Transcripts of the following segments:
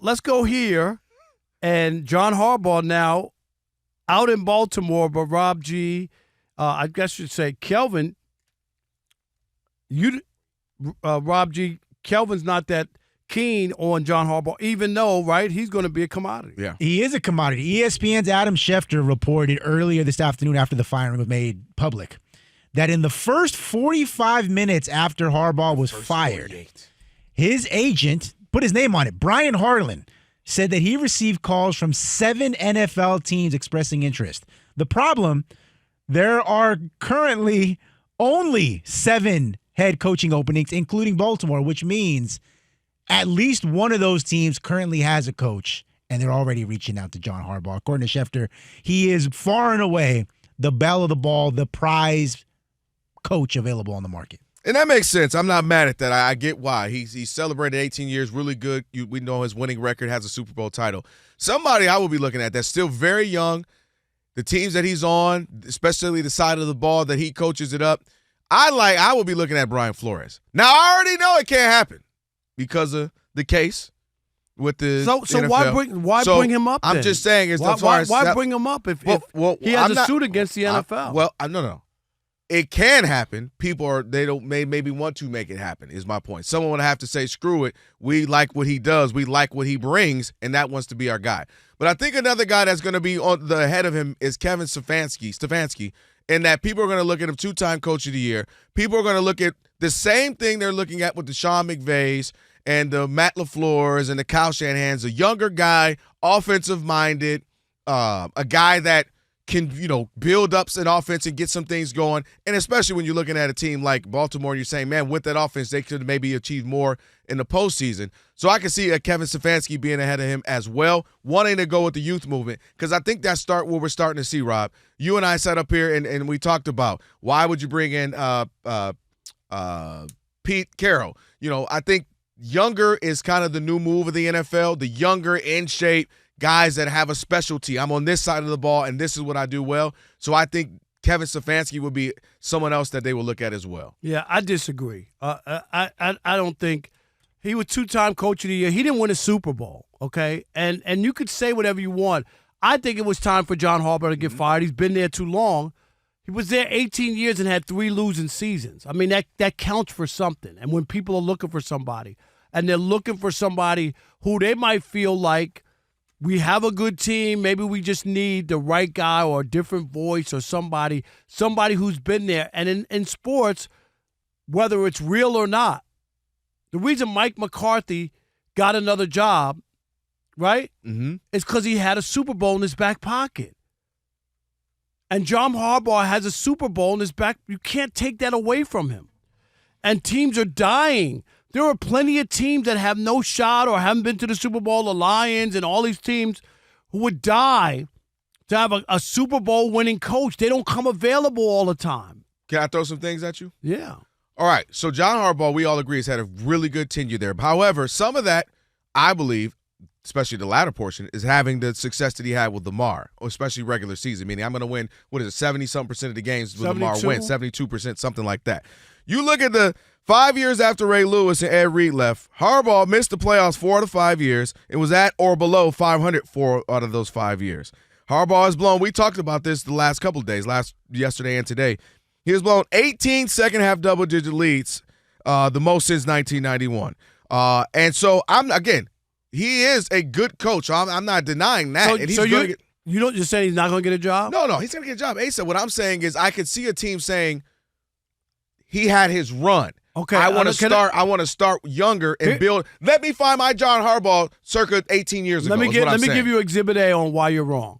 let's go here. And John Harbaugh now out in Baltimore, but Rob G, I guess you'd say Kelvin. Rob G, Kelvin's not that keen on John Harbaugh, even though, right, he's going to be a commodity. Yeah, he is a commodity. ESPN's Adam Schefter reported earlier this afternoon after the firing was made public that in the first 45 minutes after Harbaugh was fired, 48. his agent put his name on it. Brian Harlan said that he received calls from 7 NFL teams expressing interest. The problem, there are currently only 7 head coaching openings, including Baltimore, which means at least one of those teams currently has a coach, and they're already reaching out to John Harbaugh. According to Schefter, he is far and away the belle of the ball, the prize coach available on the market. And that makes sense. I'm not mad at that. I get why. He's celebrated 18 years, really good. We know his winning record, has a Super Bowl title. Somebody I will be looking at that's still very young, the teams that he's on, especially the side of the ball that he coaches it up, I will be looking at Brian Flores. Now, I already know it can't happen because of the case with the NFL. Why bring him up then? I'm just saying. Why bring him up if he has a suit against the NFL? No. It can happen. People maybe want to make it happen, is my point. Someone would have to say, screw it. We like what he does. We like what he brings, and that wants to be our guy. But I think another guy that's going to be on the head of him is Kevin Stefanski, in that people are going to look at him 2-time Coach of the Year. People are going to look at the same thing they're looking at with the Sean McVays and the Matt LaFleur's and the Kyle Shanahan's, a younger guy, offensive-minded, a guy that can, build up an offense and get some things going. And especially when you're looking at a team like Baltimore and you're saying, man, with that offense, they could maybe achieve more in the postseason. So I can see Kevin Stefanski being ahead of him as well, wanting to go with the youth movement, because I think that's what we're starting to see, Rob. You and I sat up here and we talked about why would you bring in Pete Carroll. I think younger is kind of the new move of the NFL, the younger, in shape, guys that have a specialty. I'm on this side of the ball, and this is what I do well. So I think Kevin Stefanski would be someone else that they will look at as well. Yeah, I disagree. I don't think he was 2-time Coach of the Year. He didn't win a Super Bowl, okay? And you could say whatever you want. I think it was time for John Harbaugh to get fired. He's been there too long. He was there 18 years and had 3 losing seasons. I mean, that counts for something. And when people are looking for somebody, and they're looking for somebody who they might feel like, we have a good team. Maybe we just need the right guy or a different voice or somebody who's been there. And in sports, whether it's real or not, the reason Mike McCarthy got another job, right, is because he had a Super Bowl in his back pocket. And John Harbaugh has a Super Bowl in his back. You can't take that away from him. And teams are dying. There are plenty of teams that have no shot or haven't been to the Super Bowl, the Lions and all these teams who would die to have a Super Bowl winning coach. They don't come available all the time. Can I throw some things at you? Yeah. All right. So John Harbaugh, we all agree, has had a really good tenure there. However, some of that, I believe, especially the latter portion, is having the success that he had with Lamar, especially regular season, meaning I'm going to win, 70-something% of the games with Lamar wins, 72%, something like that. You look at the 5 years after Ray Lewis and Ed Reed left, Harbaugh missed the playoffs 4 out of 5 years and was at or below 500 4 out of those 5 years. Harbaugh has blown, we talked about this the last couple of days, yesterday and today. He has blown 18 second-half double-digit leads, the most since 1991. And so, he is a good coach. I'm not denying that. You don't just say he's not going to get a job? No, he's going to get a job. Asa, what I'm saying is I could see a team saying he had his run. Okay, I want to start younger and build. Let me find my John Harbaugh circa 18 years ago. Let me give you Exhibit A on why you're wrong.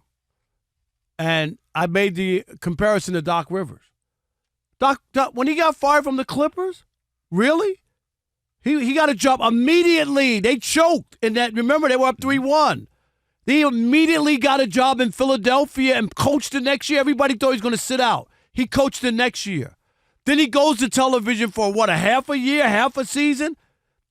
And I made the comparison to Doc Rivers. Doc, when he got fired from the Clippers, really? He got a job immediately. They choked in that. Remember, they were up 3-1. He immediately got a job in Philadelphia and coached the next year. Everybody thought he was going to sit out. He coached the next year. Then he goes to television for, a half a year, half a season?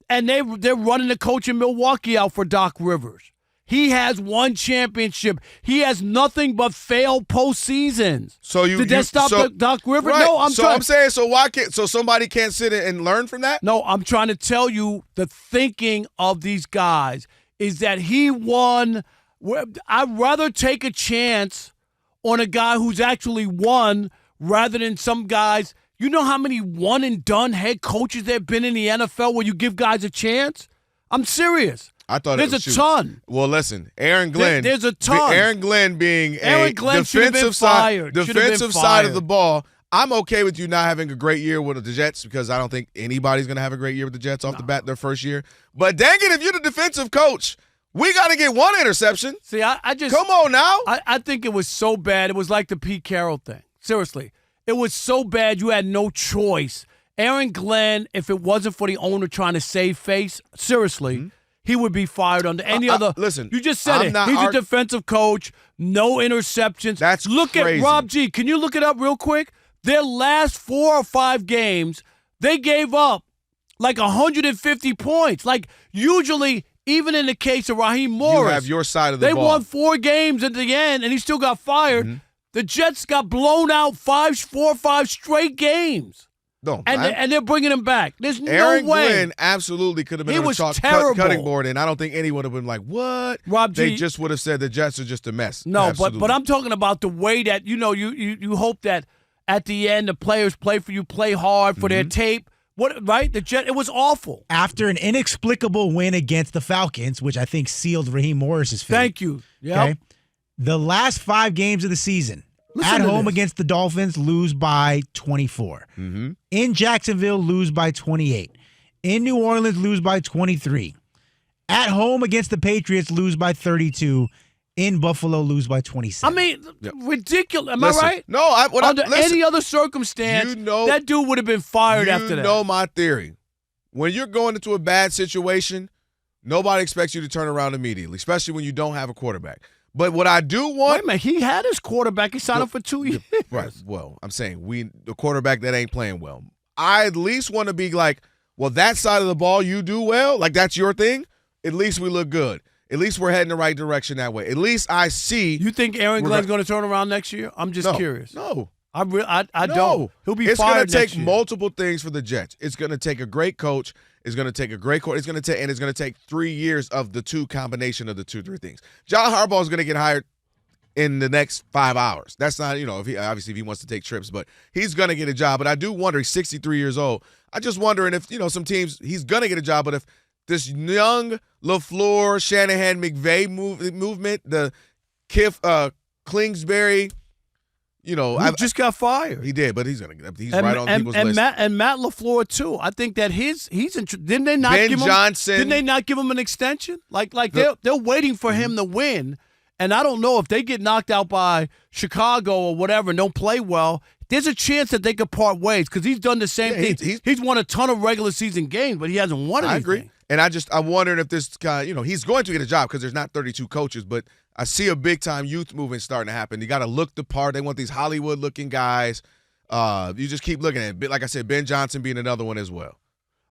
And they're running the coach in Milwaukee out for Doc Rivers. He has 1 championship. He has nothing but failed postseasons. Did that stop Doc Rivers? Right. No, I'm saying, so somebody can't sit and learn from that? No, I'm trying to tell you the thinking of these guys is that he won. I'd rather take a chance on a guy who's actually won rather than some guys. You know how many one-and-done head coaches there have been in the NFL where you give guys a chance? I'm serious. I thought there's a ton. Well, listen, Aaron Glenn. There's a ton. Aaron Glenn being Aaron a Glenn defensive side of the ball. I'm okay with you not having a great year with the Jets because I don't think anybody's going to have a great year with the Jets off the bat their first year. But dang it, if you're the defensive coach, we got to get one interception. See, I just come on now. I think it was so bad. It was like the Pete Carroll thing. Seriously, it was so bad you had no choice. Aaron Glenn, if it wasn't for the owner trying to save face, seriously, he would be fired under any other. Listen, you just said it. He's a defensive coach, no interceptions. That's look crazy. At Rob G. Can you look it up real quick? Their last 4 or 5 games, they gave up like 150 points. Like usually, even in the case of Raheem Morris, you have your side of the ball. They won 4 games at the end, and he still got fired. The Jets got blown out 4 or 5 straight games. No, and they're bringing him back. There's Aaron no way. Glenn absolutely could have been on the cutting board, and I don't think anyone would have been like, what? Rob G, they just would have said the Jets are just a mess. No, absolutely. but I'm talking about the way that, you hope that at the end the players play for you, play hard for their tape. Right? It was awful. After an inexplicable win against the Falcons, which I think sealed Raheem Morris's fate. Thank you. Yep. Okay? The last 5 games of the season, at home against the Dolphins, lose by 24. In Jacksonville, lose by 28. In New Orleans, lose by 23. At home against the Patriots, lose by 32. In Buffalo, lose by 27. I mean, ridiculous. Am I right? No, under any other circumstance, that dude would have been fired after that. You know my theory. When you're going into a bad situation, nobody expects you to turn around immediately, especially when you don't have a quarterback. But what I do want— Wait a minute, he had his quarterback. He signed up for 2 years. Right. Well, I'm saying the quarterback that ain't playing well. I at least want to be like, well, that side of the ball you do well, like that's your thing. At least we look good. At least we're heading the right direction that way. At least I see. You think Aaron Glenn's going to turn around next year? I'm just curious. No. I don't. He'll be fired next year. It's going to take multiple things for the Jets. It's going to take a great coach. It's going to take a great coach. It's going to take 3 years of the combination of the 2-3 things. John Harbaugh is going to get hired in the next 5 hours. That's not, if he wants to take trips, but he's going to get a job. But I do wonder, he's 63 years old. I just wondering if, some teams, he's going to get a job, but if this young LaFleur, Shanahan, McVay movement, the Kingsbury, he just got fired. He did, but he's right on people's list. And Matt LaFleur too. I think that didn't they not Ben give him Johnson? Didn't they not give him an extension? They're waiting for him to win. And I don't know if they get knocked out by Chicago or whatever and don't play well. There's a chance that they could part ways because he's done the same thing. He's won a ton of regular season games, but he hasn't won anything. I agree. And I'm wondering if this guy, he's going to get a job because there's not 32 coaches, but I see a big-time youth movement starting to happen. You got to look the part. They want these Hollywood-looking guys. You just keep looking at it. Like I said, Ben Johnson being another one as well.